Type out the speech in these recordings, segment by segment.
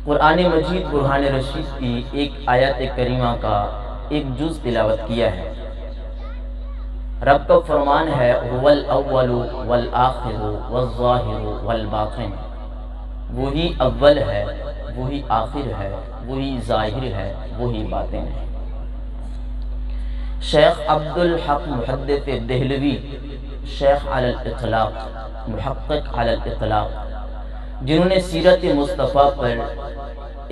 قرآن مجید برہان رشید کی ایک آیت کریمہ کا ایک جز تلاوت کیا ہے۔ رب کا فرمان ہے هو الاول والآخر والظاہر والباطن، وہی اول ہے، وہی آخر ہے، وہی ظاہر ہے، وہی باطن ہے۔ شیخ عبدالحق محدث دہلوی، شیخ علی الاطلاق، محقق علی الاطلاق، جنہوں نے سیرت مصطفیٰ پر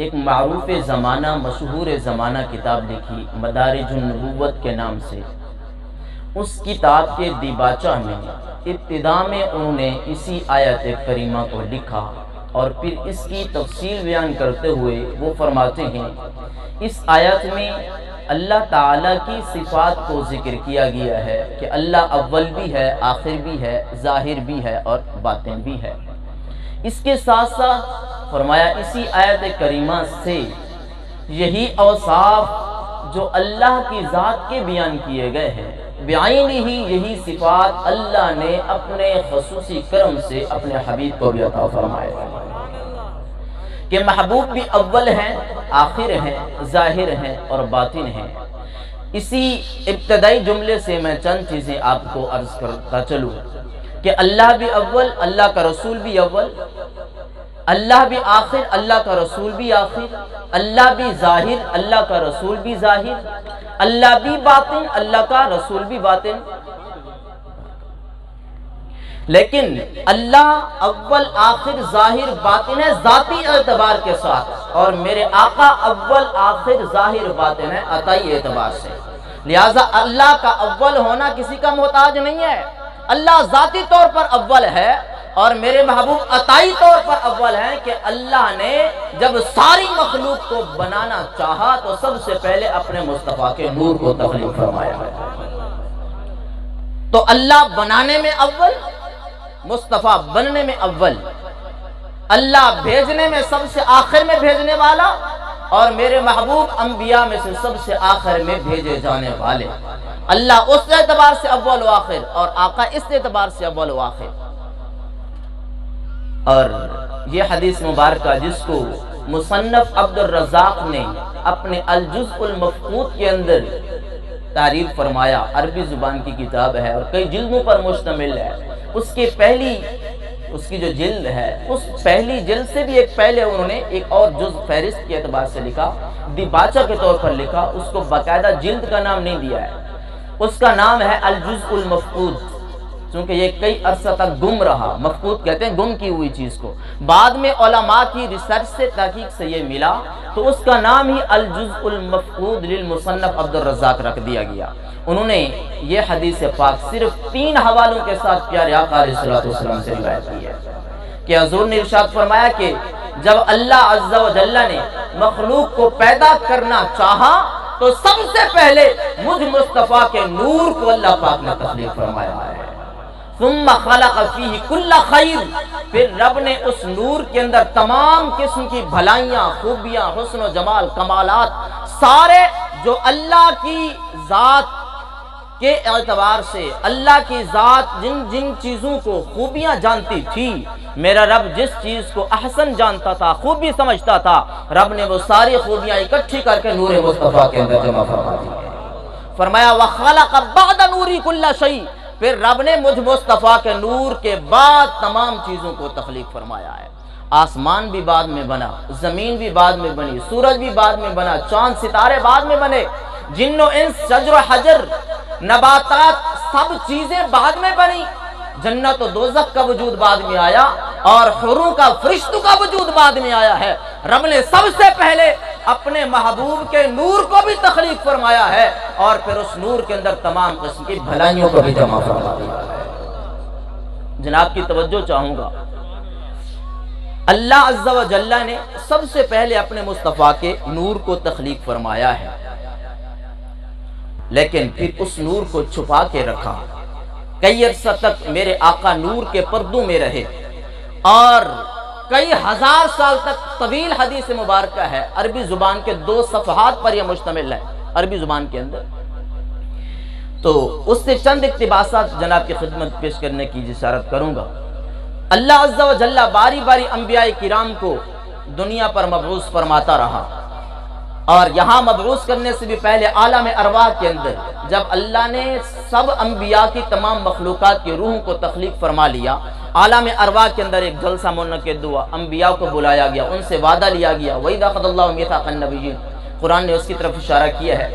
ایک معروف زمانہ، مشہور زمانہ کتاب لکھی مدارج النبوت کے نام سے، اس کتاب کے دیباچہ میں ابتدا میں انہوں نے اسی آیت کریمہ کو لکھا اور پھر اس کی تفصیل بیان کرتے ہوئے وہ فرماتے ہیں اس آیت میں اللہ تعالیٰ کی صفات کو ذکر کیا گیا ہے کہ اللہ اول بھی ہے، آخر بھی ہے، ظاہر بھی ہے اور باطن بھی ہے۔ اس کے ساتھ ساتھ فرمایا اسی آیت کریمہ سے یہی اوصاف جو اللہ کی ذات کے بیان کیے گئے ہیں، بعینی ہی یہی صفات اللہ نے اپنے خصوصی کرم سے اپنے حبیب کو بھی عطا فرمائے کہ محبوب بھی اول ہیں، آخر ہیں، ظاہر ہیں اور باطن ہیں۔ اسی ابتدائی جملے سے میں چند چیزیں آپ کو عرض کرتا چلوں کہ اللہ بھی اول، اللہ کا رسول بھی اول، اللہ بھی آخر، اللہ کا رسول بھی آخر، اللہ بھی ظاہر، اللہ کا رسول بھی ظاہر، اللہ بھی باطن، اللہ کا رسول بھی باطن۔ لیکن اللہ اول، آخر، ظاہر، باطن ہے ذاتی اعتبار کے ساتھ، اور میرے آقا اول، آخر، ظاہر، باطن ہے عطائی اعتبار سے۔ لہٰذا اللہ کا اول ہونا کسی کا محتاج نہیں ہے، اللہ ذاتی طور پر اول ہے اور میرے محبوب عطائی طور پر اول ہیں کہ اللہ نے جب ساری مخلوق کو بنانا چاہا تو سب سے پہلے اپنے مصطفیٰ کے نور کو تخلیق فرمایا ہے۔ تو اللہ بنانے میں اول، مصطفیٰ بننے میں اول، اللہ بھیجنے میں سب سے آخر میں بھیجنے والا، اور میرے محبوب انبیاء میں سے سب سے آخر میں بھیجے جانے والے۔ اللہ اس اعتبار سے اول و آخر اور آقا اس اعتبار سے اول و آخر۔ اور یہ حدیث مبارکہ جس کو مصنف عبد الرزاق نے اپنے الجزء المفقود کے اندر تعریف فرمایا، عربی زبان کی کتاب ہے اور کئی جلدوں پر مشتمل ہے، اس کی جو جلد ہے اس پہلی جلد سے بھی ایک پہلے انہوں نے ایک اور جز فہرست کے اعتبار سے لکھا، دیباچہ کے طور پر لکھا، اس کو باقاعدہ جلد کا نام نہیں دیا ہے، اس کا نام ہے الجزء المفقود، چونکہ یہ کئی عرصہ تک گم رہا۔ مفقود کہتے ہیں گم کی ہوئی چیز کو، بعد میں علماء کی ریسرچ سے تحقیق سے یہ ملا تو اس کا نام ہی الجزء المفقود للمصنف عبد الرزاق رکھ دیا گیا۔ انہوں نے یہ حدیث پاک صرف 3 حوالوں کے ساتھ پیارے آقا علیہ السلام سے روایت کی ہے کہ حضور نے ارشاد فرمایا کہ جب اللہ عز و جل نے مخلوق کو پیدا کرنا چاہا تو سب سے پہلے مجھ مصطفیٰ کے نور کو اللہ پاک نے تخلیق فرمایا ہے۔ ثم خلق فیہ کل خیر، پھر رب نے اس نور کے اندر تمام قسم کی بھلائیاں، خوبیاں، حسن و جمال، کمالات، سارے جو اللہ کی ذات کے اعتبار سے اللہ کی ذات جن جن چیزوں کو خوبیاں جانتی تھی، میرا رب جس چیز کو احسن جانتا تھا، خوبی سمجھتا تھا، رب نے وہ ساری خوبیاں اکٹھی کر کے نور مصطفیٰ کے اندر جمع فرما دی۔ فرمایا وَخَلَقَ بَعْدَ نُورِ كُلَّ شَيْءٍ، پھر رب نے مجھ مصطفیٰ کے نور کے بعد تمام چیزوں کو تخلیق فرمایا ہے۔ آسمان بھی بعد میں بنا، زمین بھی بعد میں بنی، سورج بھی بعد میں بنا، چاند ستارے بعد میں بنے، جن و انس، شجر و حجر، نباتات، سب چیزیں بعد میں بنی، جنت و دوزخ کا وجود بعد میں آیا اور حوروں کا، فرشتوں کا وجود بعد میں آیا ہے۔ رب نے سب سے پہلے اپنے محبوب کے نور کو بھی تخلیق فرمایا ہے اور پھر اس نور کے اندر تمام قسم کی بھلائیوں کو بھی جمع فرما دیا ہے۔ جناب کی توجہ چاہوں گا، اللہ عز و جل نے سب سے پہلے اپنے مصطفیٰ کے نور کو تخلیق فرمایا ہے، لیکن پھر اس نور کو چھپا کے رکھا۔ کئی عرصہ تک میرے آقا نور کے پردوں میں رہے اور کئی ہزار سال تک طویل حدیث مبارکہ ہے، عربی زبان کے 2 صفحات پر یہ مشتمل ہے عربی زبان کے اندر۔ تو اس سے چند اقتباسات جناب کی خدمت پیش کرنے کی جسارت کروں گا۔ اللہ عز و جل باری باری انبیاء کرام کو دنیا پر مبعوث فرماتا رہا، اور یہاں مبعوث کرنے سے بھی پہلے عالم ارواح کے اندر جب اللہ نے سب انبیاء کی تمام مخلوقات کی روحوں کو تخلیق فرما لیا، عالم ارواح کے اندر ایک جلسہ منعقد ہوا، انبیاء کو بلایا گیا، ان سے وعدہ لیا گیا، وَإِذَا أَخَذَ اللَّهُ مِيثَاقَ النَّبِيِّينَ، قرآن نے اس کی طرف اشارہ کیا ہے،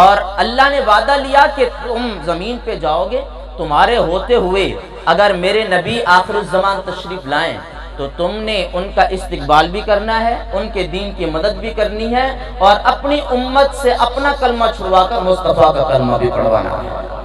اور اللہ نے وعدہ لیا کہ تم زمین پہ جاؤ گے، تمہارے ہوتے ہوئے اگر میرے نبی آخر الزمان تشریف لائیں تو تم نے ان کا استقبال بھی کرنا ہے، ان کے دین کی مدد بھی کرنی ہے، اور اپنی امت سے اپنا کلمہ چھڑوا کر مصطفیٰ کا کلمہ بھی پڑھوانا ہے۔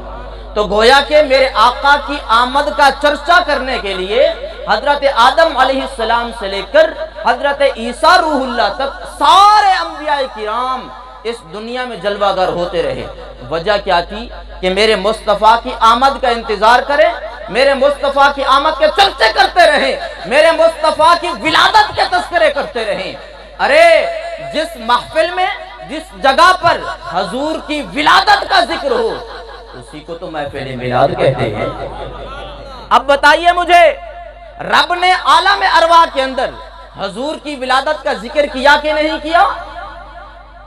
تو گویا کہ میرے آقا کی آمد کا چرچا کرنے کے لیے حضرت آدم علیہ السلام سے لے کر حضرت عیسیٰ روح اللہ تک سارے انبیاء کرام اس دنیا میں جلوہ گر ہوتے رہے۔ وجہ کیا تھی؟ کہ میرے مصطفیٰ کی آمد کا انتظار کریں، میرے مصطفیٰ کی آمد کے چرچے کرتے رہیں، میرے مصطفیٰ کی ولادت کے تذکرے کرتے رہیں۔ ارے جس محفل میں، جس جگہ پر حضور کی ولادت کا ذکر ہو اسی کو تو محفل میلاد کہتے ہیں۔ اب بتائیے مجھے، رب نے عالم ارواح کے اندر حضور کی ولادت کا ذکر کیا کہ نہیں کیا؟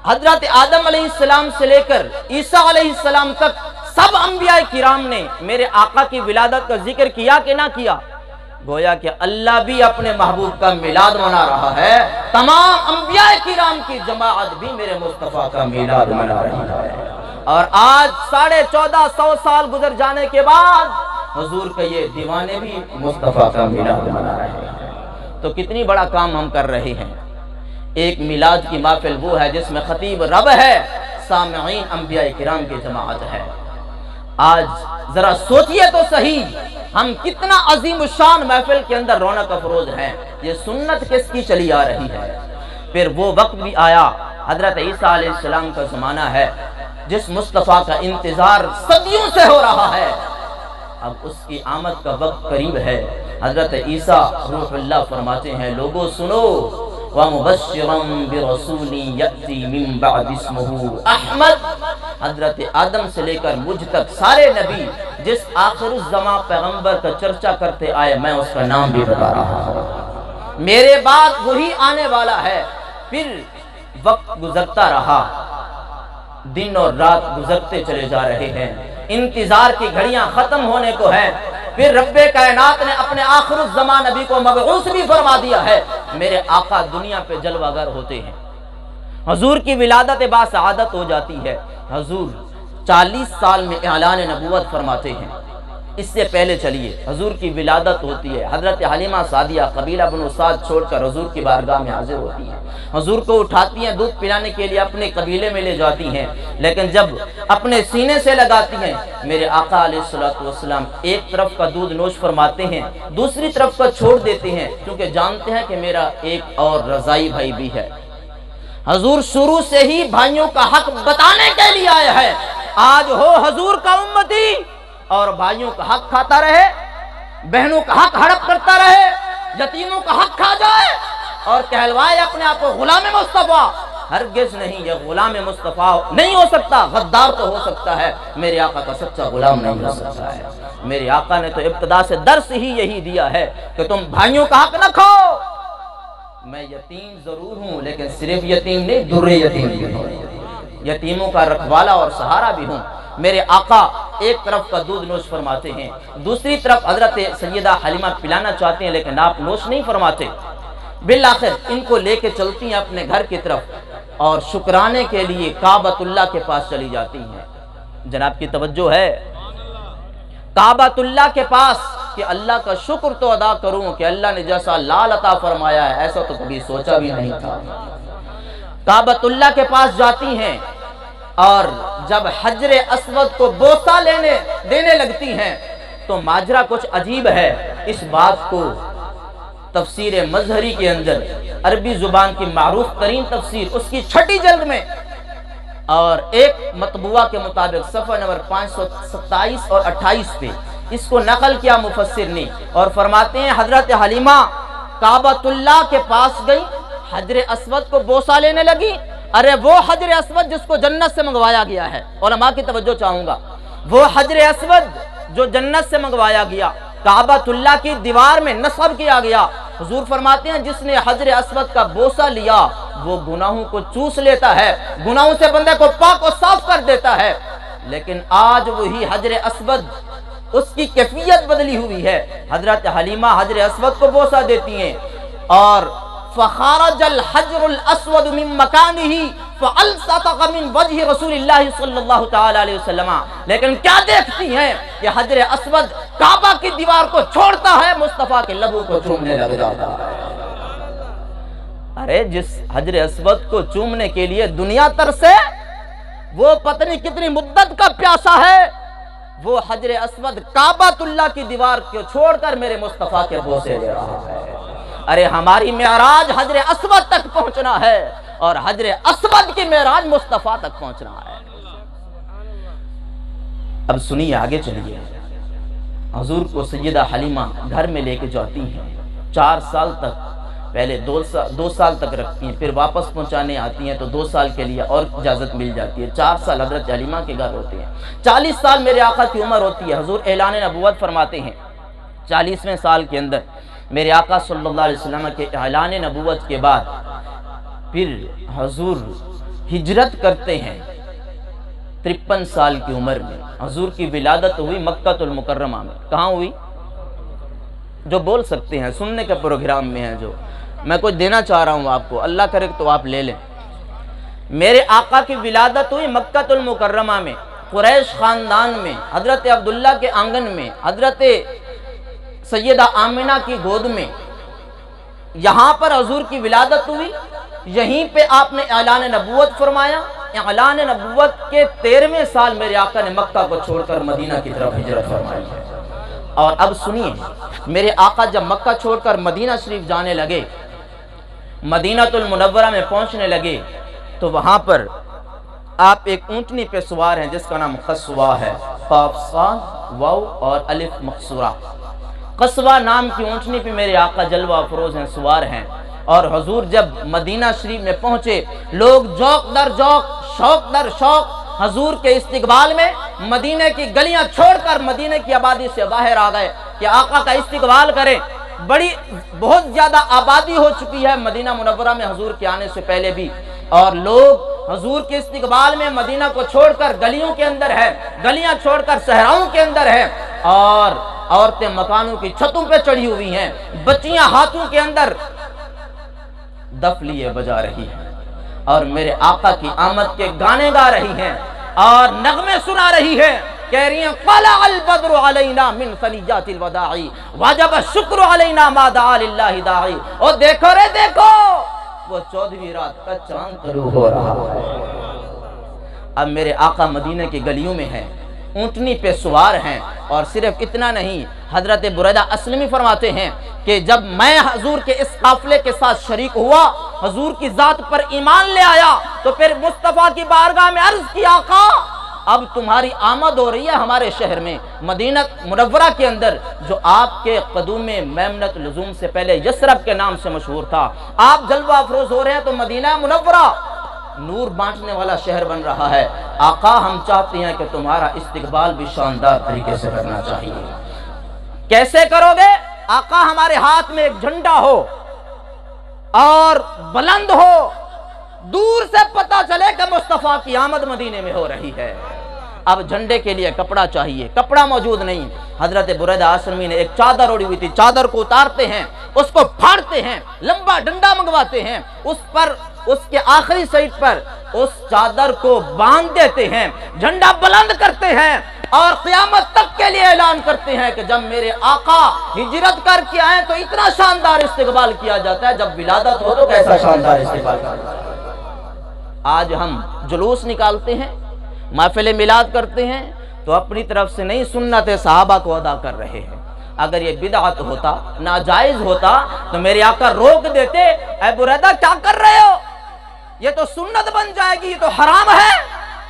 حضرت آدم علیہ السلام سے لے کر عیسیٰ علیہ السلام تک سب انبیاء کرام نے میرے آقا کی ولادت کا ذکر کیا کہ نہ کیا؟ گویا کہ اللہ بھی اپنے محبوب کا میلاد منا رہا ہے، تمام انبیاء کرام کی جماعت بھی میرے مصطفیٰ کا میلاد منا رہی ہے، اور آج 1450 سال گزر جانے کے بعد حضور کا یہ دیوانے بھی مصطفیٰ کا میلاد منا رہے ہیں۔ تو کتنی بڑا کام ہم کر رہے ہیں۔ ایک میلاد کی محفل وہ ہے جس میں خطیب رب ہے، سامعین انبیاء کرام کی جماعت ہے۔ آج ذرا سوچئے تو صحیح، ہم کتنا عظیم الشان محفل کے اندر رونق افروز ہیں۔ یہ سنت کس کی چلی آ رہی ہے۔ پھر وہ وقت بھی آیا، حضرت عیسیٰ علیہ السلام کا زمانہ ہے، جس مصطفیٰ کا انتظار صدیوں سے ہو رہا ہے، اب اس کی آمد کا وقت قریب ہے۔ حضرت عیسیٰ روح اللہ فرماتے ہیں، لوگوں سنو، وَمُبَشِّرًا بِرَسُولٍ يَأْتِي مِن بَعْدِ اسْمُهُ احمد۔ حضرت آدم سے لے کر مجھ تک سارے نبی جس آخر الزمان پیغمبر کا چرچا کرتے آئے، میں اس کا نام بھی بتا رہا ہوں۔ میرے بعد وہی آنے والا ہے۔ پھر وقت گزرتا رہا، دن اور رات گزرتے چلے جا رہے ہیں، انتظار کی گھڑیاں ختم ہونے کو ہیں۔ پھر رب کائنات نے اپنے آخر الزمان نبی کو مبعوث بھی فرما دیا ہے۔ میرے آقا دنیا پہ جلوہ گر ہوتے ہیں، حضور کی ولادت باسعادت ہو جاتی ہے۔ حضور 40 سال میں اعلان نبوت فرماتے ہیں۔ اس سے پہلے چلیے، حضور کی ولادت ہوتی ہے، حضرت حلیمہ سعدیہ قبیلہ بنو سعد چھوڑ کر حضور کی بارگاہ میں حاضر ہوتی ہیں، حضور کو اٹھاتی ہیں، دودھ پلانے کے لیے اپنے قبیلے میں لے جاتی ہیں، لیکن جب اپنے سینے سے لگاتی ہیں، میرے آقا علیہ السلام ایک طرف کا دودھ نوش فرماتے ہیں، دوسری طرف کا چھوڑ دیتے ہیں، کیونکہ جانتے ہیں کہ میرا ایک اور رضائی بھائی بھی ہے۔ حضور شروع سے ہی بھائیوں کا حق بتانے کے لیے آیا ہے۔ آج ہو حضور کا امتی اور بھائیوں کا حق کھاتا رہے، بہنوں کا حق ہڑپ کرتا رہے، یتیموں کا حق کھا جائے اور کہلوائے اپنے آپ کو غلام مصطفیٰ۔ ہرگز نہیں، یہ غلام مصطفیٰ نہیں ہو سکتا، غدار تو ہو سکتا ہے، میرے آقا کا سچا غلام نہیں ہو سکتا ہے۔ میرے آقا نے تو ابتدا سے درس ہی یہی دیا ہے کہ تم بھائیوں کا حق نہ کھاؤ۔ میں یتیم ضرور ہوں، لیکن صرف یتیم نہیں، در یتیم بھی ہوں، یتیموں کا رکھوالا اور سہارا بھی ہوں۔ میرے آقا ایک طرف کا دودھ نوش فرماتے ہیں، دوسری طرف حضرت سیدہ حلیمہ پلانا چاہتے ہیں، لیکن آپ نوش نہیں فرماتے۔ بالآخر ان کو لے کے چلتی ہیں اپنے گھر کی طرف اور شکرانے کے لیے کعبۃ اللہ کے پاس چلی جاتی ہیں۔ جناب کی توجہ ہے، کعبۃ اللہ کے پاس، کہ اللہ کا شکر تو ادا کروں کہ اللہ نے جیسا لال عطا فرمایا ہے ایسا تو کبھی سوچا بھی نہیں تھا۔ کعبۃ اللہ کے پاس جاتی ہیں اور جب حجر اسود کو بوسہ دینے لگتی ہیں تو ماجرا کچھ عجیب ہے۔ اس بات کو تفسیر مظہری کے اندر، عربی زبان کی معروف ترین تفسیر، اس کی 6 جلد میں اور ایک مطبوعہ کے مطابق صفحہ نمبر 527 اور 28 پہ اس کو نقل کیا مفسر نے، اور فرماتے ہیں حضرت حلیمہ کعبۃ اللہ کے پاس گئی، حجر اسود کو بوسہ لینے لگی۔ ارے وہ حجر اسود جس کو جنت سے منگوایا گیا ہے، علماء کی توجہ چاہوں گا، وہ حجر اسود جو جنت سے منگوایا گیا، کعبۃ اللہ کی دیوار میں نصب کیا گیا، حضور فرماتے ہیں جس نے حجر اسود کا بوسہ لیا وہ گناہوں کو چوس لیتا ہے، گناہوں سے بندے کو پاک و صاف کر دیتا ہے، لیکن آج وہی حجر اسود اس کی کیفیت بدلی ہوئی ہے۔ حضرت حلیمہ حجر اسود کو بوسہ دیتی ہیں اور فخارج الحجر الاسود من مکانہ فالصق من وجہ رسول اللہ صلی اللہ تعالی علیہ وسلم، لیکن کیا دیکھتی ہیں کہ حجر اسود کعبہ کی دیوار کو چھوڑتا ہے، مصطفیٰ کے لبوں کو چومنے لگ جاتا ہے۔ ارے جس حجر اسود کو چومنے کے لیے دنیا ترسے، وہ پتنی کتنی مدت کا پیاسا ہے، وہ حجر اسود کعبۃ اللہ کی دیوار کو چھوڑ کر میرے مصطفیٰ کے بوسے لے رہا ہے۔ ارے ہماری معراج حجر اسود تک پہنچنا ہے اور حجر اسود کی معراج مصطفیٰ تک پہنچنا ہے۔ اب سنیے، آگے چلیے۔ حضور کو سیدہ حلیمہ گھر میں لے کے جاتی ہیں، 4 سال تک، پہلے 2 سال تک رکھتی ہیں، پھر واپس پہنچانے آتی ہیں تو 2 سال کے لیے اور اجازت مل جاتی ہے، 4 سال حضرت حلیمہ کے گھر ہوتے ہیں۔ 40 سال میرے آقا کی عمر ہوتی ہے۔ حضور اعلان نبوت فرماتے ہیں 40ویں سال کے اندر میرے آقا صلی اللہ علیہ وسلم کے اعلان نبوت کے بعد پھر حضور ہجرت کرتے ہیں۔ 53 سال کی عمر میں حضور کی ولادت ہوئی مکہ المکرمہ میں۔ کہاں ہوئی؟ جو بول سکتے ہیں، سننے کے پروگرام میں ہیں، جو میں کچھ دینا چاہ رہا ہوں آپ کو، اللہ کرے تو آپ لے لیں۔ میرے آقا کی ولادت ہوئی مکہ المکرمہ میں، قریش خاندان میں، حضرت عبداللہ کے آنگن میں، حضرت سیدہ آمنہ کی گود میں، یہاں پر حضور کی ولادت ہوئی، یہیں پہ آپ نے اعلان نبوت فرمایا۔ اعلان نبوت کے 13ویں سال میرے آقا نے مکہ کو چھوڑ کر مدینہ کی طرف ہجرت فرمائی ہے۔ اور اب سنیے، میرے آقا جب مکہ چھوڑ کر مدینہ شریف جانے لگے، مدینہ المنورہ میں پہنچنے لگے، تو وہاں پر آپ ایک اونٹنی پہ سوار ہیں جس کا نام قصوہ ہے، قاف صاد واو اور الف مقصورہ۔ قصوہ نام کی اونٹنی پہ میرے آقا جلوہ افروز ہیں، سوار ہیں، اور حضور جب مدینہ شریف میں پہنچے، لوگ جوق در جوق، شوق در شوق حضور کے استقبال میں مدینہ کی گلیاں چھوڑ کر مدینہ کی آبادی سے باہر آ گئے کہ آقا کا استقبال کریں۔ بہت زیادہ آبادی ہو چکی ہے مدینہ منورہ میں حضور کے آنے سے پہلے بھی، اور لوگ حضور کے استقبال میں مدینہ کو چھوڑ کر گلیوں کے اندر ہے، گلیاں چھوڑ کر صحراؤں کے اندر ہے، اور عورتیں مکانوں کی چھتوں پہ چڑھی ہوئی ہیں، بچیاں ہاتھوں کے اندر دف لیے بجا رہی ہیں، اور میرے آقا کی آمد کے گانے گا رہی ہیں اور نغمے سنا رہی ہیں، کہہ رہی ہیں طلع البدر علینا من ثنیات الوداع وجب الشکر علینا ما دعا للہ داعی۔ اور دیکھو رے دیکھو، وہ 14ویں رات کا چاند طلوع ہو رہا ہے۔ اب میرے آقا مدینہ کی گلیوں میں ہیں، اونٹنی پہ سوار ہیں، اور صرف اتنا نہیں، حضرت بریدہ اسلمی فرماتے ہیں کہ جب میں حضور کے اس قافلے کے ساتھ شریک ہوا، حضور کی ذات پر ایمان لے آیا، تو پھر مصطفیٰ کی بارگاہ میں عرض کی آقا اب تمہاری آمد ہو رہی ہے ہمارے شہر میں، مدینہ منورہ کے اندر، جو آپ کے قدوم میمنۃ لزوم سے پہلے یثرب کے نام سے مشہور تھا، آپ جلوہ افروز ہو رہے ہیں، تو مدینہ منورہ نور بانٹنے والا شہر بن رہا ہے۔ آقا ہم چاہتے ہیں کہ تمہارا استقبال بھی شاندار طریقے سے کرنا چاہیے۔ کیسے کرو گے؟ آقا ہمارے ہاتھ میں ایک جھنڈا ہو اور بلند ہو، دور سے پتہ چلے کہ مصطفیٰ کی آمد مدینے میں ہو رہی ہے۔ اب جھنڈے کے لیے کپڑا چاہیے، کپڑا موجود نہیں۔ حضرت بریدہ آسرمی نے ایک چادر اوڑی ہوئی تھی، چادر کو اتارتے ہیں، اس کو پھاڑتے ہیں، لمبا ڈنڈا منگواتے ہیں، اس پر اس کے آخری سائٹ پر اس چادر کو باندھ دیتے ہیں، جھنڈا بلند کرتے ہیں، اور قیامت تک کے لیے اعلان کرتے ہیں کہ جب میرے آقا ہجرت کر کے آئیں تو اتنا شاندار استقبال کیا جاتا ہے، جب ولادت ہو تو کیسا شاندار استقبال کیا جاتا ہے۔ آج ہم جلوس نکالتے ہیں، محفل میلاد کرتے ہیں، تو اپنی طرف سے نہیں، سنت صحابہ کو ادا کر رہے ہیں۔ اگر یہ بدعت ہوتا، ناجائز ہوتا، تو میرے آقا روک دیتے، اے بریدہ کیا کر رہے ہو، یہ تو سنت بن جائے گی، یہ تو حرام ہے۔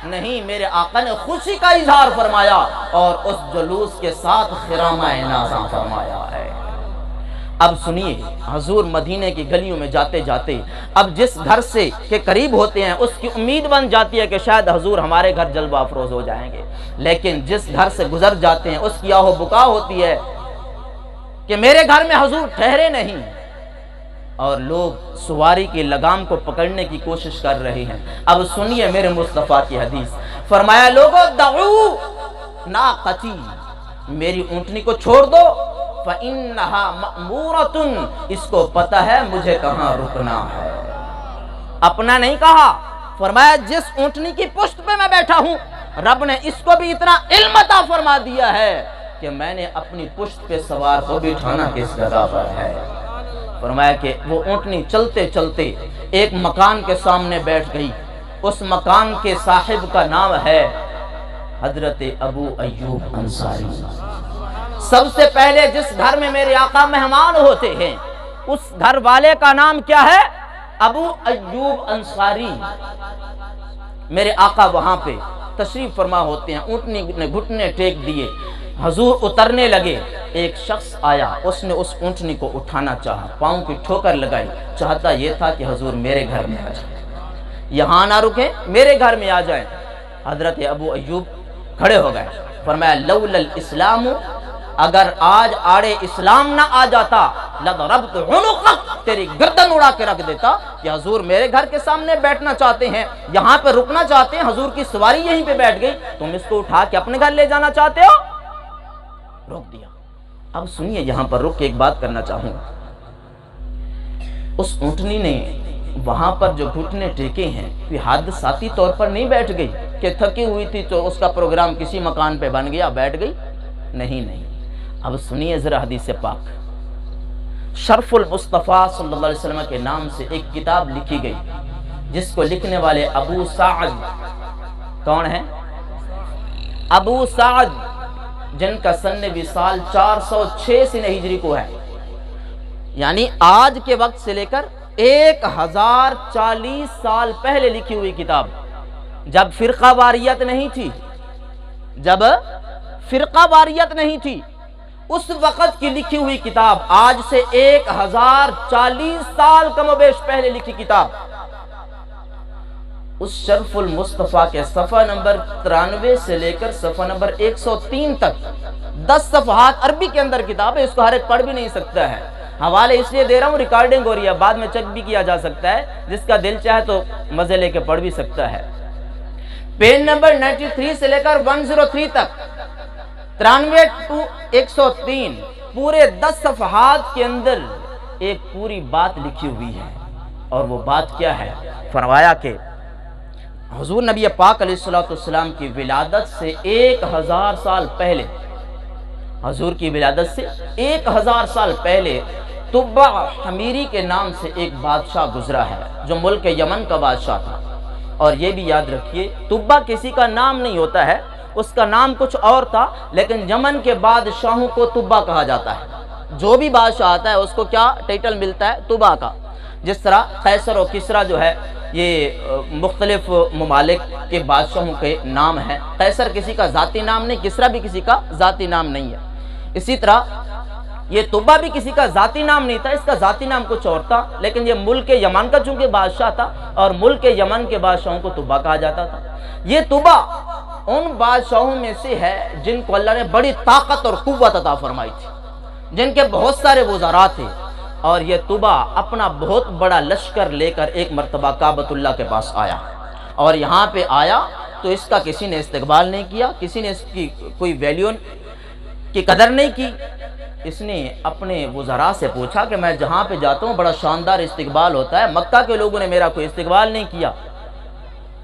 نہیں، میرے آقا نے خوشی کا اظہار فرمایا اور اس جلوس کے ساتھ خرامہ نازاں فرمایا ہے۔ اب سنیے، حضور مدینے کی گلیوں میں جاتے جاتے اب جس گھر سے کے قریب ہوتے ہیں اس کی امید بن جاتی ہے کہ شاید حضور ہمارے گھر جلوہ افروز ہو جائیں گے، لیکن جس گھر سے گزر جاتے ہیں اس کی آہ و بکا ہوتی ہے کہ میرے گھر میں حضور ٹھہرے نہیں، اور لوگ سواری کی لگام کو پکڑنے کی کوشش کر رہے ہیں۔ اب سنیے میرے مصطفیٰ کی حدیث، فرمایا لوگو دعو ناقتی، میری اونٹنی کو چھوڑ دو، فَإِنَّهَا مَأْمُورَةٌ، اس کو پتہ ہے مجھے کہاں رکنا ہے۔ اپنا نہیں کہا، فرمایا جس اونٹنی کی پشت پہ میں بیٹھا ہوں، رب نے اس کو بھی اتنا علم عطا فرما دیا ہے کہ میں نے اپنی پشت پہ سوار کو بٹھانا کس جگہ پر ہے۔ فرمایا کہ وہ اونٹنی چلتے چلتے ایک مکان کے سامنے بیٹھ گئی، اس مکان کے صاحب کا نام ہے حضرت ابو ایوب انصاری۔ سب سے پہلے جس گھر میں میرے آقا مہمان ہوتے ہیں اس گھر والے کا نام کیا ہے؟ ابو ایوب انصاری۔ میرے آقا وہاں پہ تشریف فرما ہوتے ہیں، اونٹنی نے گھٹنے ٹیک دیے، حضور اترنے لگے، ایک شخص آیا، اس نے اس اونٹنی کو اٹھانا چاہا، پاؤں کی ٹھوکر لگائی، چاہتا یہ تھا کہ حضور میرے گھر میں آ جائیں، یہاں نہ رکیں، میرے گھر میں آ جائیں۔ حضرت ابو ایوب کھڑے ہو گئے، فرمایا لولا الاسلام، اگر آج آڑے اسلام نہ آ جاتا لضربت عنقک، تیری گردن اڑا کے رکھ دیتا کہ حضور میرے گھر کے سامنے بیٹھنا چاہتے ہیں، یہاں پہ رکنا چاہتے ہیں، حضور کی سواری یہیں پہ بیٹھ گئی، تم اس کو اٹھا کے اپنے گھر لے جانا چاہتے ہو؟ روک دیا۔ اب سنیے یہاں پر رک کے ایک بات کرنا چاہوں گا، اس اونٹنی نے وہاں پر جو گھٹنے ٹیکے ہیں کوئی حادثاتی طور پر نہیں بیٹھ گئی کہ تھکی ہوئی تھی تو اس کا پروگرام کسی مکان پہ بن گیا بیٹھ گئی، نہیں۔ اب سنیے ذرا حدیث پاک، شرف المصطفیٰ صلی اللہ علیہ وسلم کے نام سے ایک کتاب لکھی گئی جس کو لکھنے والے ابو سعد کون ہیں؟ ابو سعد، جن کا سن وصال 406 سن ہجری کو ہے، یعنی آج کے وقت سے لے کر 1040 سال پہلے لکھی ہوئی کتاب، جب فرقہ واریت نہیں تھی، اس وقت کی لکھی ہوئی کتاب، آج سے 1040 سال کم و بیش پہلے لکھی کتاب، اس شرف المصطفیٰ کے صفحہ نمبر 93 سے لے کر صفحہ نمبر 103 تک 10 صفحات عربی کے اندر کتاب ہے، اس کو ہر ایک پڑھ بھی نہیں سکتا ہے، حوالے اس لیے دے رہا ہوں، ریکارڈنگ ہو رہی ہے، بعد میں چیک بھی کیا جا سکتا ہے، جس کا دل چاہے تو مزے لے کے پڑھ بھی سکتا ہے۔ پیج نمبر 93 سے لے کر 103 تک، 93 to 103 پورے 10 صفحات کے اندر ایک پوری بات لکھی ہوئی ہے، اور وہ بات کیا ہے؟ فرمایا کہ حضور نبی پاک علیہ السلام کی ولادت سے 1000 سال پہلے، حضور کی ولادت سے 1000 سال پہلے طبع حمیری کے نام سے ایک بادشاہ گزرا ہے جو ملک یمن کا بادشاہ تھا، اور یہ بھی یاد رکھیے طبع کسی کا نام نہیں ہوتا ہے، اس کا نام کچھ اور تھا، لیکن یمن کے بادشاہوں کو طبع کہا جاتا ہے، جو بھی بادشاہ آتا ہے اس کو کیا ٹائٹل ملتا ہے؟ طبع کا۔ جس طرح قیصر و کسریٰ جو ہے یہ مختلف ممالک کے بادشاہوں کے نام ہیں، قیصر کسی کا ذاتی نام نہیں، کسریٰ بھی کسی کا ذاتی نام نہیں ہے، اسی طرح یہ طبع بھی کسی کا ذاتی نام نہیں تھا، اس کا ذاتی نام کچھ اور تھا، لیکن یہ ملک یمن کا چونکہ بادشاہ تھا اور ملک یمن کے بادشاہوں کو طبع کہا جاتا تھا۔ یہ طبع ان بادشاہوں میں سے ہے جن کو اللہ نے بڑی طاقت اور قوت عطا فرمائی تھی، جن کے بہت سارے وزراء تھے، اور یہ طبع اپنا بہت بڑا لشکر لے کر ایک مرتبہ کعبۃ اللہ کے پاس آیا، اور یہاں پہ آیا تو اس کا کسی نے استقبال نہیں کیا، کسی نے اس کی کوئی ویلیو کی قدر نہیں کی۔ اس نے اپنے وزراء سے پوچھا کہ میں جہاں پہ جاتا ہوں بڑا شاندار استقبال ہوتا ہے، مکہ کے لوگوں نے میرا کوئی استقبال نہیں کیا۔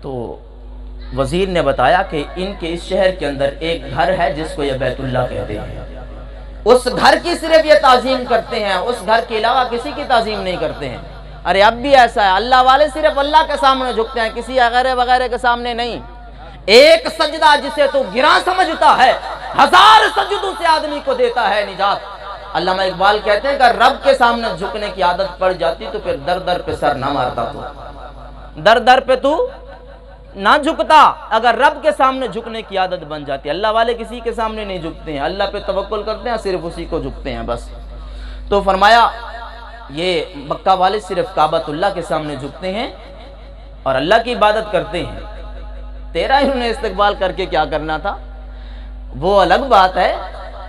تو وزیر نے بتایا کہ ان کے اس شہر کے اندر ایک گھر ہے جس کو یہ بیت اللہ کہتے ہیں، اس گھر کی صرف یہ تعظیم کرتے ہیں، اس گھر کے علاوہ کسی کی تعظیم نہیں کرتے ہیں۔ ارے اب بھی ایسا ہے، اللہ والے صرف اللہ کے سامنے جھکتے ہیں، کسی وغیرہ کے سامنے نہیں۔ ایک سجدہ جسے تو گراں سمجھتا ہے 1000 سجدوں سے آدمی کو دیتا ہے نجات۔ علامہ اقبال کہتے ہیں کہ رب کے سامنے جھکنے کی عادت پڑ جاتی تو پھر در در پہ سر نہ مارتا، تو در در پہ تو نہ جھکتا اگر رب کے سامنے جھکنے کی عادت بن جاتی۔ اللہ والے کسی کے سامنے نہیں جھکتے ہیں، اللہ پہ توکل کرتے ہیں، صرف اسی کو جھکتے ہیں بس۔ تو فرمایا یہ مکہ والے صرف کعبۃ اللہ کے سامنے جھکتے ہیں اور اللہ کی عبادت کرتے ہیں، تیرا انہوں نے استقبال کر کے کیا کرنا تھا؟ وہ الگ بات ہے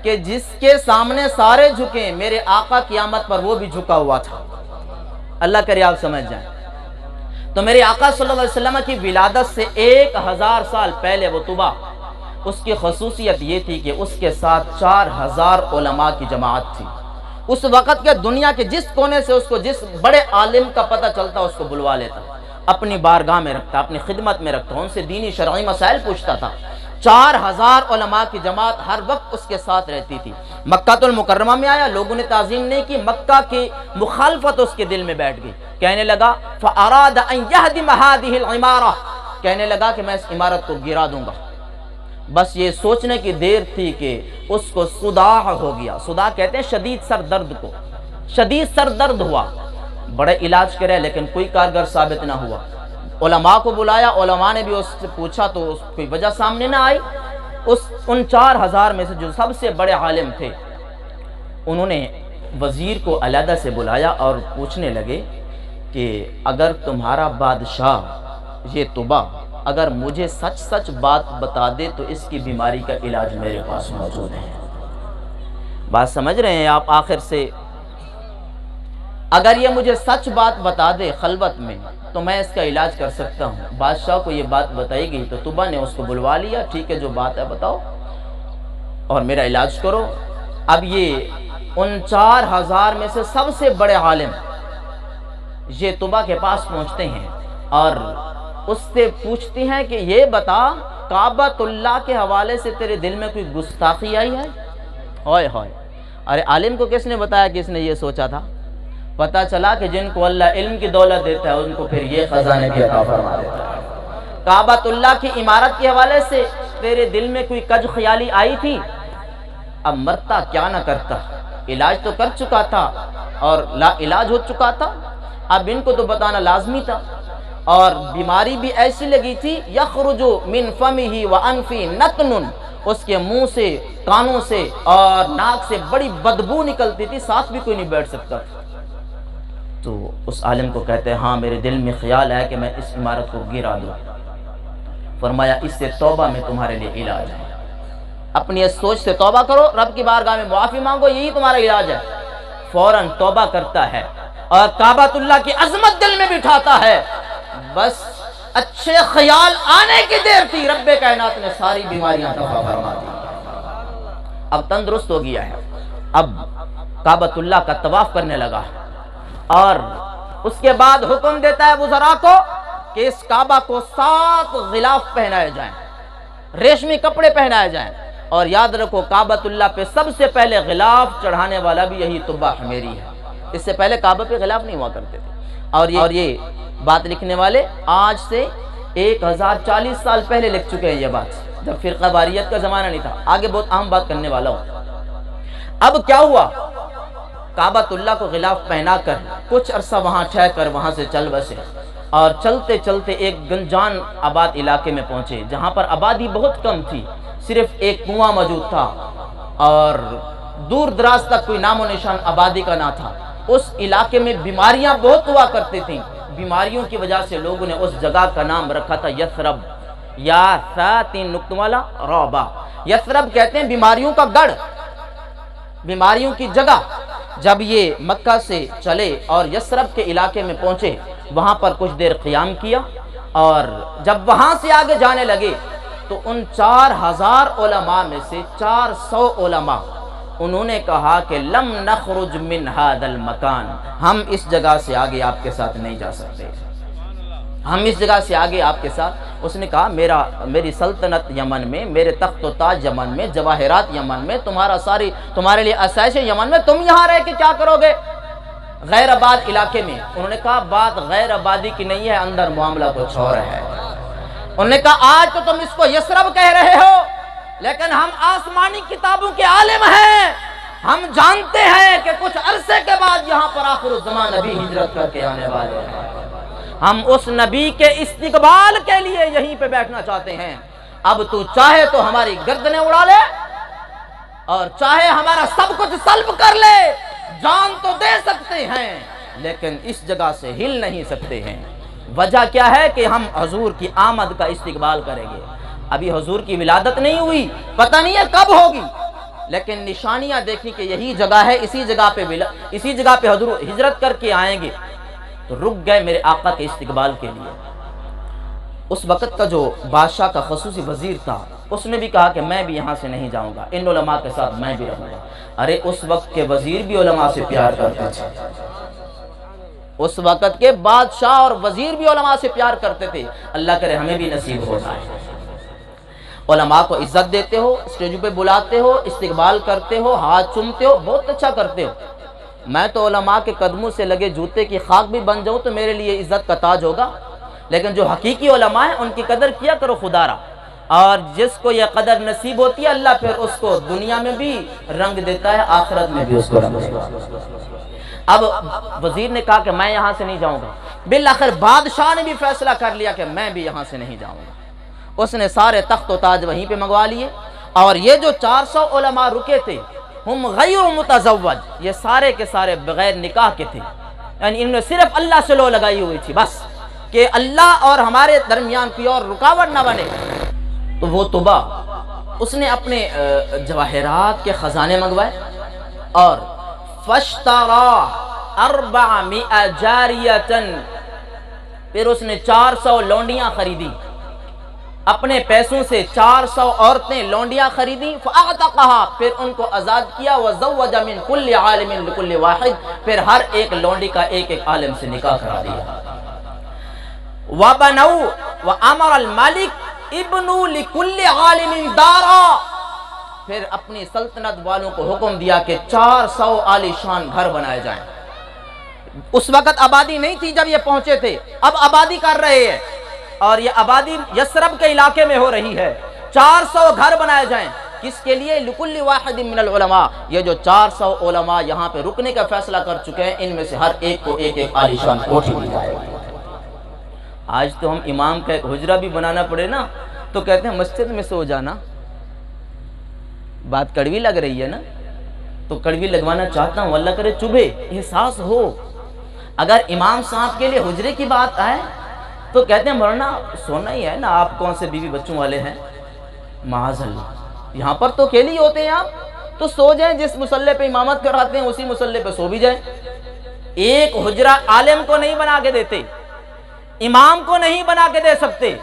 کہ جس کے سامنے سارے جھکیں، میرے آقا قیامت پر وہ بھی جھکا ہوا تھا، اللہ کرے آپ سمجھ جائیں۔ تو میرے آقا صلی اللہ علیہ وسلم کی ولادت سے 1000 سال پہلے وہ طبا، اس کی خصوصیت یہ تھی کہ اس کے ساتھ 4000 علماء کی جماعت تھی۔ اس وقت کے دنیا کے جس کونے سے اس کو جس بڑے عالم کا پتہ چلتا اس کو بلوا لیتا، اپنی بارگاہ میں رکھتا، اپنی خدمت میں رکھتا، ان سے دینی شرعی مسائل پوچھتا تھا۔ 4000 علماء کی جماعت ہر وقت اس کے ساتھ رہتی تھی۔ مکہ المکرمہ میں آیا، لوگوں نے تعظیم نہیں کی، مکہ کی مخالفت اس کے دل میں بیٹھ گئی، کہنے لگا فَأَرَادَ أَن يَهْدِمَ هَذِهِ الْعِمَارَةَ، کہنے لگا کہ میں اس عمارت کو گرا دوں گا۔ بس یہ سوچنے کی دیر تھی کہ اس کو صداع ہو گیا۔ صداع کہتے ہیں شدید سر درد کو، شدید سر درد ہوا، بڑے علاج کرے لیکن کوئی کارگر ثابت نہ ہوا۔ علماء کو بلایا، علماء نے بھی اس سے پوچھا تو اس کوئی وجہ سامنے نہ آئی۔ ان 4000 میں سے جو سب سے بڑے عالم تھے، انہوں نے وزیر کو علیحدہ سے بلایا اور پوچھنے لگے کہ اگر تمہارا بادشاہ یہ طبا اگر مجھے سچ سچ بات بتا دے تو اس کی بیماری کا علاج میرے پاس موجود ہے۔ بات سمجھ رہے ہیں آپ؟ آخر سے اگر یہ مجھے سچ بات بتا دے خلوت میں تو میں اس کا علاج کر سکتا ہوں۔ بادشاہ کو یہ بات بتائی گئی تو طبا نے اس کو بلوا لیا، ٹھیک ہے جو بات ہے بتاؤ اور میرا علاج کرو۔ اب یہ ان 4000 میں سے سب سے بڑے عالم یہ طبا کے پاس پہنچتے ہیں اور اس سے پوچھتے ہیں کہ یہ بتا کعبۃ اللہ کے حوالے سے تیرے دل میں کوئی گستاخی آئی ہے؟ ہوئے ہوئے، ارے عالم کو کس نے بتایا کہ اس نے یہ سوچا تھا؟ پتہ چلا کہ جن کو اللہ علم کی دولت دیتا ہے ان کو پھر یہ خزانے بھی عطا فرما دیتا ہے۔ کعبۃ اللہ کی عمارت کے حوالے سے تیرے دل میں کوئی کج خیالی آئی تھی؟ اب مرتا کیا نہ کرتا، علاج تو کر چکا تھا اور لا علاج ہو چکا تھا، اب ان کو تو بتانا لازمی تھا۔ اور بیماری بھی ایسی لگی تھی یخرج من فمہ وانفہ نتن، اس کے منہ سے، کانوں سے اور ناک سے بڑی بدبو نکلتی تھی، ساتھ بھی کوئی نہیں بیٹھ سکتا تھا۔ تو اس عالم کو کہتے ہیں ہاں میرے دل میں خیال ہے کہ میں اس عمارت کو گرا دوں۔ فرمایا اس سے توبہ میں تمہارے لیے علاج ہے، اپنی اس سوچ سے توبہ کرو، رب کی بارگاہ میں معافی مانگو، یہی تمہارا علاج ہے۔ فوراً توبہ کرتا ہے اور کعبۃ اللہ کی عظمت دل میں بٹھاتا ہے، بس اچھے خیال آنے کی دیر تھی، رب کائنات نے ساری بیماریاں دفع فرما دی، اب تندرست ہو گیا ہے۔ اب کعبۃ اللہ کا طواف کرنے لگا اور اس کے بعد حکم دیتا ہے وزراء کو کہ اس کعبہ کو 7 غلاف پہنائے جائیں، ریشمی کپڑے پہنائے جائیں، اور یاد رکھو کعبۃ اللہ پہ سب سے پہلے غلاف چڑھانے والا بھی یہی طبا حمیری ہے، اس سے پہلے کعبہ پہ غلاف نہیں ہوا کرتے تھے۔ اور یہ بات لکھنے والے آج سے 1040 سال پہلے لکھ چکے ہیں یہ بات، جب فرقہ واریت کا زمانہ نہیں تھا۔ آگے بہت اہم بات کرنے والا ہوں۔ اب کیا ہوا، کعبۃ اللہ کو غلاف پہنا کر کچھ عرصہ وہاں ٹھہر کر وہاں سے چل بسے اور چلتے چلتے ایک گنجان آباد علاقے میں پہنچے جہاں پر آبادی بہت کم تھی، صرف ایک کنواں موجود تھا اور دور دراز تک کوئی نام و نشان آبادی کا نہ تھا۔ اس علاقے میں بیماریاں بہت ہوا کرتی تھیں، بیماریوں کی وجہ سے لوگوں نے اس جگہ کا نام رکھا تھا یثرب، یا سا 3 نقطوں والا رابا۔ یثرب کہتے ہیں بیماریوں کا گڑھ، بیماریوں کی جگہ۔ جب یہ مکہ سے چلے اور یثرب کے علاقے میں پہنچے، وہاں پر کچھ دیر قیام کیا اور جب وہاں سے آگے جانے لگے تو ان 4000 علماء میں سے 400 علماء انہوں نے کہا کہ لم نخرج من هذا المکان، ہم اس جگہ سے آگے آپ کے ساتھ نہیں جا سکتے، ہم اس جگہ سے آگے آپ کے ساتھ۔ اس نے کہا میری سلطنت یمن میں، میرے تخت و تاج یمن میں، جواہرات یمن میں، تمہارے لیے آسائش یمن میں، تم یہاں رہ کے کیا کرو گے غیر آباد علاقے میں؟ انہوں نے کہا بات غیر آبادی کی نہیں ہے، اندر معاملہ کچھ اور ہے۔ انہوں نے کہا آج تو تم اس کو یثرب کہہ رہے ہو، لیکن ہم آسمانی کتابوں کے عالم ہیں، ہم جانتے ہیں کہ کچھ عرصے کے بعد یہاں پر آخر الزمان نبی ہجرت کر کے آنے والے ہیں، ہم اس نبی کے استقبال کے لیے یہیں پہ بیٹھنا چاہتے ہیں۔ اب تو چاہے تو ہماری گردنیں اڑا لے اور چاہے ہمارا سب کچھ سلب کر لے، جان تو دے سکتے ہیں لیکن اس جگہ سے ہل نہیں سکتے ہیں۔ وجہ کیا ہے کہ ہم حضور کی آمد کا استقبال کریں گے۔ ابھی حضور کی ولادت نہیں ہوئی، پتہ نہیں ہے کب ہوگی، لیکن نشانیاں دیکھیں کہ یہی جگہ ہے، اسی جگہ پہ حضور ہجرت کر کے آئیں گے۔ تو رک گئے میرے آقا کے استقبال کے لیے۔ اس وقت کا جو بادشاہ کا خصوصی وزیر تھا اس نے بھی کہا کہ میں بھی یہاں سے نہیں جاؤں گا، ان علماء کے ساتھ میں بھی رہوں گا۔ ارے اس وقت کے وزیر بھی علماء سے پیار کرتے تھے، اس وقت کے بادشاہ اور وزیر بھی علماء سے پیار کرتے تھے۔ اللہ کرے ہمیں بھی نصیب ہو جائے۔ علماء کو عزت دیتے ہو، اسٹیج پہ بلاتے ہو، استقبال کرتے ہو، ہاتھ چومتے ہو، بہت اچھا کرتے ہو۔ میں تو علماء کے قدموں سے لگے جوتے کی خاک بھی بن جاؤں تو میرے لیے عزت کا تاج ہوگا، لیکن جو حقیقی علماء ہیں ان کی قدر کیا کرو خدا را۔ اور جس کو یہ قدر نصیب ہوتی ہے اللہ پھر اس کو دنیا میں بھی رنگ دیتا ہے، آخرت میں بھی اس کو رنگ دیتا ہے۔ اب وزیر نے کہا کہ میں یہاں سے نہیں جاؤں گا۔ بالآخر بادشاہ نے بھی فیصلہ کر لیا کہ میں بھی یہاں سے نہیں جاؤں گا۔ اس نے سارے تخت و تاج وہیں پہ منگوا لیے، اور یہ جو 400 علماء رکے تھے ہم غیر متزوج، یہ سارے کے سارے بغیر نکاح کے تھے، یعنی انہوں نے صرف اللہ سے لو لگائی ہوئی تھی بس، کہ اللہ اور ہمارے درمیان کوئی اور رکاوٹ نہ بنے۔ تو وہ طبا اس نے اپنے جواہرات کے خزانے منگوائے، اور فاشترا 400 جاریتن، پھر اس نے 400 لونڈیاں خریدی، اپنے پیسوں سے 400 عورتیں لونڈیاں خریدیں، فاعتقها، پھر ان کو آزاد کیا، وزوج من کل عالم لکل واحد، پھر ہر ایک لونڈی کا ایک ایک عالم سے نکاح کرا دیا۔ وبنوا وامر الملک ابنوا لکل عالم دارا، پھر اپنی سلطنت والوں کو حکم دیا کہ 400 عالی شان گھر بنائے جائیں۔ اس وقت آبادی نہیں تھی جب یہ پہنچے تھے، اب آبادی کر رہے ہیں، اور یہ آبادی یثرب کے علاقے میں ہو رہی ہے۔ 400 گھر بنائے جائیں، کس کے لیے؟ لکل واحد من العلماء، یہ جو 400 علماء یہاں پہ رکنے کا فیصلہ کر چکے ہیں ان میں سے ہر ایک کو ایک ایک عالی شان کوٹھی دی جائے گی۔ آج تو ہم امام کا ایک حجرہ بھی بنانا پڑے نا تو کہتے ہیں مسجد میں سو جانا۔ بات کڑوی لگ رہی ہے نا، تو کڑوی لگوانا چاہتا ہوں، اللہ کرے چبھے، احساس ہو۔ اگر امام صاحب کے لیے حجرے کی بات آئے تو کہتے ہیں مرنا سونا ہی ہے نا، آپ کون سے بیوی بچوں والے ہیں؟ معاذ اللہ، یہاں پر تو اکیلے ہی ہوتے ہیں آپ، تو سو جائیں، جس مصلے پہ امامت کراتے ہیں اسی مصلے پہ سو بھی جائیں۔ ایک حجرہ عالم کو نہیں بنا کے دیتے، امام کو نہیں بنا کے دے سکتے،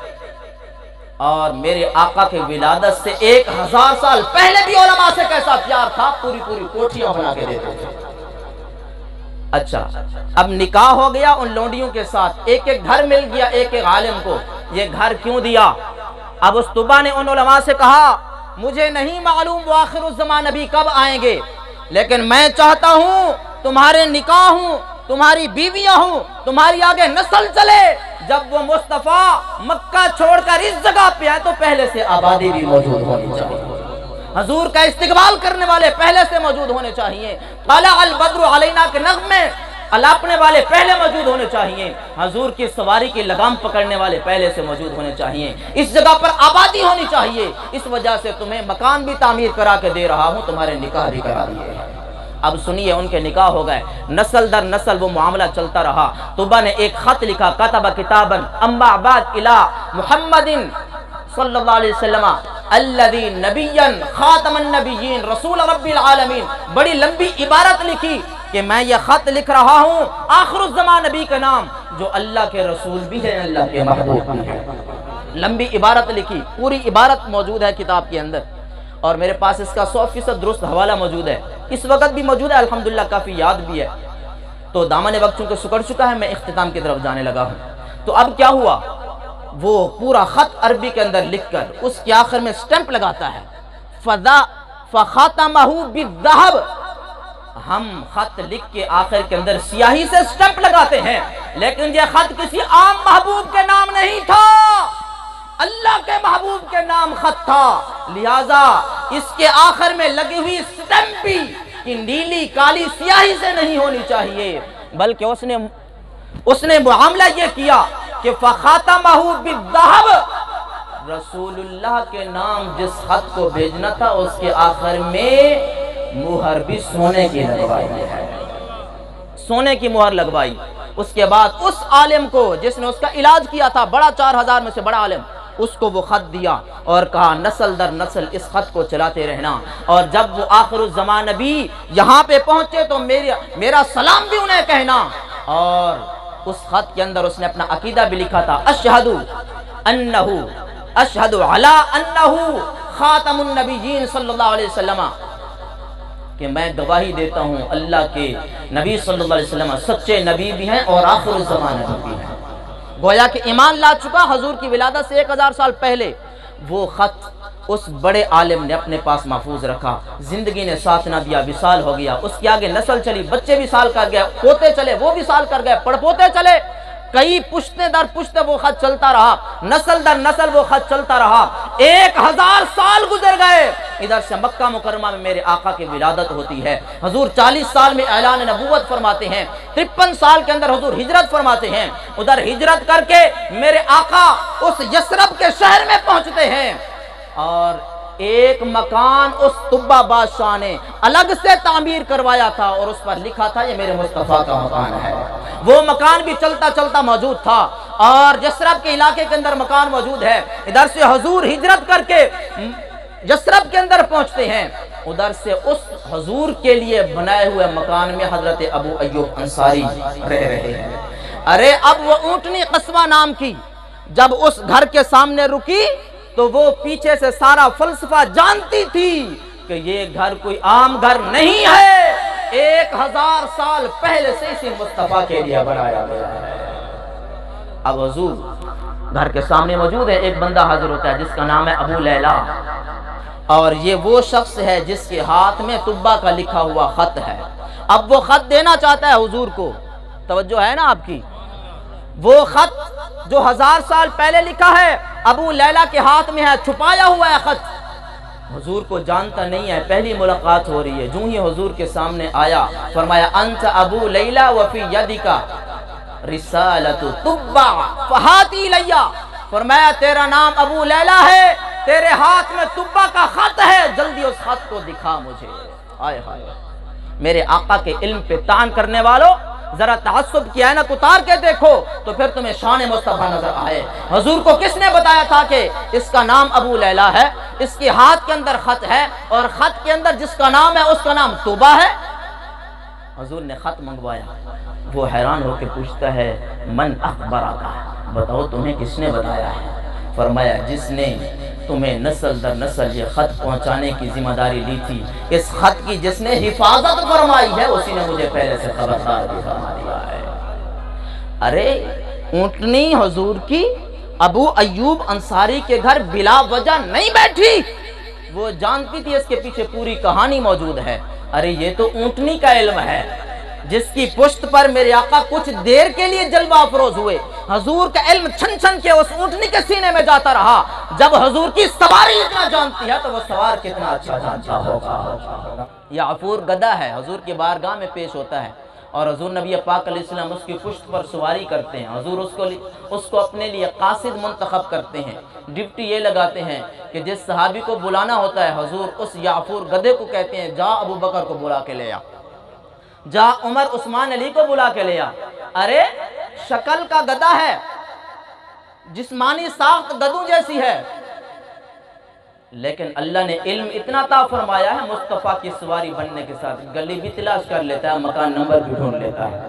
اور میرے آقا کے ولادت سے 1000 سال پہلے بھی علماء سے کیسا پیار تھا، پوری پوری کوٹھیاں بنا کے دیتے تھے۔ اچھا، اب نکاح ہو گیا ان لونڈیوں کے ساتھ، ایک ایک گھر مل گیا ایک ایک عالم کو۔ یہ گھر کیوں دیا؟ اب اس طبا نے ان علماء سے کہا مجھے نہیں معلوم وہ آخر الزمان نبی کب آئیں گے، لیکن میں چاہتا ہوں تمہارے نکاح ہوں، تمہاری بیویاں ہوں، تمہاری آگے نسل چلے، جب وہ مصطفیٰ مکہ چھوڑ کر اس جگہ پہ آئے تو پہلے سے آبادی بھی موجود ہونی چاہیے، حضور کا استقبال کرنے والے پہلے سے موجود ہونے چاہیے، طلع البدر علینا کے نغمے الاپنے والے پہلے موجود ہونے چاہیے، حضور کی سواری کی لگام پکڑنے والے پہلے سے موجود ہونے چاہیے، اس جگہ پر آبادی ہونی چاہیے، اس وجہ سے تمہیں مکان بھی تعمیر کرا کے دے رہا ہوں، تمہارے نکاح بھی کرا دیے۔ اب سنیے، ان کے نکاح ہو گئے، نسل در نسل وہ معاملہ چلتا رہا۔ طبا نے ایک خط لکھا، کتب کتابا اما بعد الى محمد صلی اللہ علیہ وسلم الذی نبیا خاتم النبیین رسول رب العالمین، بڑی لمبی عبارت لکھی کہ میں یہ خط لکھ رہا ہوں آخر الزمان نبی کا نام، جو اللہ کے رسول بھی ہیں، اللہ کے محبوب بھی ہیں۔ لمبی عبارت لکھی، پوری عبارت موجود ہے کتاب کے اندر، اور میرے پاس اس کا 100% درست حوالہ موجود ہے، اس وقت بھی موجود ہے، الحمدللہ کافی یاد بھی ہے۔ تو دامن وقت چونکہ سکڑ چکا ہے، میں اختتام کی طرف جانے لگا ہوں۔ تو اب کیا ہوا، وہ پورا خط عربی کے اندر لکھ کر اس کے آخر میں سٹیمپ لگاتا ہے، فَخَاتَمَهُ بِالذَّهَبِ، ہم خط لکھ کے آخر کے اندر سیاہی سے سٹیمپ لگاتے ہیں، لیکن یہ خط کسی عام محبوب کے نام نہیں تھا، اللہ کے محبوب کے نام خط تھا، لہذا اس کے آخر میں لگی ہوئی سٹیمپ بھی کہ نیلی کالی سیاہی سے نہیں ہونی چاہیے، بلکہ اس نے معاملہ یہ کیا کہ فَخَاتَمَهُ بِالذَّهَبِ، رسول اللہ کے نام جس خط کو بھیجنا تھا اس کے آخر میں مہر بھی سونے کی لگوائی ہے، سونے کی مہر لگوائی۔ اس کے بعد اس عالم کو جس نے اس کا علاج کیا تھا، بڑا 4000 میں سے بڑا عالم، اس کو وہ خط دیا اور کہا نسل در نسل اس خط کو چلاتے رہنا، اور جب وہ آخر الزمان نبی یہاں پہ پہنچے تو میرا سلام بھی انہیں کہنا، اور اس خط کے اندر اس نے اپنا عقیدہ بھی لکھا تھا، اشہد علی انہ خاتم النبیین صلی اللہ علیہ وسلم، کہ میں گواہی دیتا ہوں اللہ کے نبی صلی اللہ علیہ وسلم سچے نبی بھی ہیں اور آخر الزمان نبی بھی ہیں۔ گویا کہ ایمان لا چکا حضور کی ولادت سے 1000 سال پہلے۔ وہ خط اس بڑے عالم نے اپنے پاس محفوظ رکھا، زندگی نے ساتھ نہ دیا، وصال ہو گیا، اس کی آگے نسل چلی، بچے بھی سال کر گئے، پوتے چلے، وہ بھی سال کر گئے، پڑپوتے چلے، کئی پشتے در پشتے وہ خط چلتا رہا، نسل در نسل وہ خط چلتا رہا، 1000 سال گزر گئے۔ ادھر سے مکہ مکرمہ میں میرے آقا کی ولادت ہوتی ہے، حضور 40 سال میں اعلان نبوت فرماتے ہیں، 53 سال کے اندر حضور ہجرت فرماتے ہیں، ادھر ہجرت کر کے میرے آقا اس یثرب کے شہر میں پہنچتے ہیں، اور ایک مکان اس طبہ بادشاہ نے الگ سے تعمیر کروایا تھا اور اس پر لکھا تھا یہ میرے مصطفیٰ کا مکان ہے۔ وہ مکان بھی چلتا چلتا موجود تھا، اور یثرب کے علاقے کے اندر مکان موجود ہے۔ ادھر سے حضور ہجرت کر کے یثرب کے اندر پہنچتے ہیں، ادھر سے اس حضور کے لیے بنائے ہوئے مکان میں حضرت ابو ایوب انصاری رہ رہے ہیں۔ ارے اب وہ اونٹنی قصوہ نام کی جب اس گھر کے سامنے رکی تو وہ پیچھے سے سارا فلسفہ جانتی تھی کہ یہ گھر کوئی عام گھر نہیں ہے، 1000 سال پہلے سے اسی مصطفیٰ کے لیے بنایا گیا ہے۔ اب حضور گھر کے سامنے موجود ہے، ایک بندہ حاضر ہوتا ہے جس کا نام ہے ابو لیلہ، اور یہ وہ شخص ہے جس کے ہاتھ میں طبہ کا لکھا ہوا خط ہے۔ اب وہ خط دینا چاہتا ہے حضور کو، توجہ ہے نا آپ کی؟ وہ خط جو 1000 سال پہلے لکھا ہے ابو لیلہ کے ہاتھ میں ہے، چھپایا ہوا ہے خط، حضور کو جانتا نہیں ہے، پہلی ملاقات ہو رہی ہے۔ جو ہی حضور کے سامنے آیا فرمایا انت ابو لیلہ وفی یدک رسالۃ طبہ فہاتی لیا، فرمایا تیرا نام ابو لیلہ ہے، تیرے ہاتھ میں طبہ کا خط ہے، جلدی اس خط کو دکھا مجھے۔ آئے ہائے، میرے آقا کے علم پہ طعن کرنے والوں، ذرا تعصب کی عینک اتار کے دیکھو تو پھر تمہیں شان مصطفیٰ نظر آئے۔ حضور کو کس نے بتایا تھا کہ اس کا نام ابو لیلہ ہے، اس کے ہاتھ کے اندر خط ہے، اور خط کے اندر جس کا نام ہے اس کا نام طبہ ہے؟ حضور نے خط منگوایا، وہ حیران ہو کے پوچھتا ہے من اخبرک، بتاؤ تمہیں کس نے بتایا ہے؟ فرمایا جس نے تمہیں نسل در نسل یہ خط پہنچانے کی ذمہ داری لی تھی، اس خط کی جس نے حفاظت فرمائی ہے اسی نے مجھے پہلے سے خبردار بھی فرما دیا ہے۔ ارے اونٹنی حضور کی ابو ایوب انصاری کے گھر بلا وجہ نہیں بیٹھی، وہ جانتی تھی اس کے پیچھے پوری کہانی موجود ہے۔ ارے یہ تو اونٹنی کا علم ہے جس کی پشت پر میرے آقا کچھ دیر کے لیے جلوہ افروز ہوئے، حضور کا علم چھن چھن کے اس اونٹنی کے سینے میں جاتا رہا۔ جب حضور کی سواری اتنا جانتی ہے تو وہ سوار کتنا اچھا جانتا ہوگا۔ یہ عفور گدھا ہے، حضور کی بارگاہ میں پیش ہوتا ہے، اور حضور نبی پاک علیہ السلام اس کی پشت پر سواری کرتے ہیں۔ حضور اس کو اپنے لیے قاصد منتخب کرتے ہیں، ڈپٹی یہ لگاتے ہیں کہ جس صحابی کو بلانا ہوتا ہے حضور اس یعفور گدھے کو کہتے ہیں جا ابو بکر کو بلا کے لے آ، جا عمر عثمان علی کو بلا کے لے آ۔ ارے شکل کا گدھا ہے، جسمانی ساخت گدھوں جیسی ہے، لیکن اللہ نے علم اتنا عطا فرمایا ہے مصطفیٰ کی سواری بننے کے ساتھ گلی بھی تلاش کر لیتا ہے، مکان نمبر بھی ڈھونڈ لیتا ہے،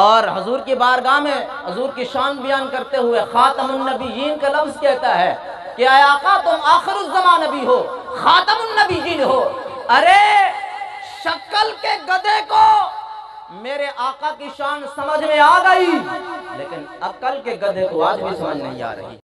اور حضور کی بارگاہ میں حضور کی شان بیان کرتے ہوئے خاتم النبیین کا لفظ کہتا ہے کہ اے آقا تم آخر الزمان نبی ہو، خاتم النبیین ہو۔ ارے شکل کے گدھے کو میرے آقا کی شان سمجھ میں آ گئی، لیکن عقل کے گدھے کو آج بھی سمجھ نہیں آ رہی۔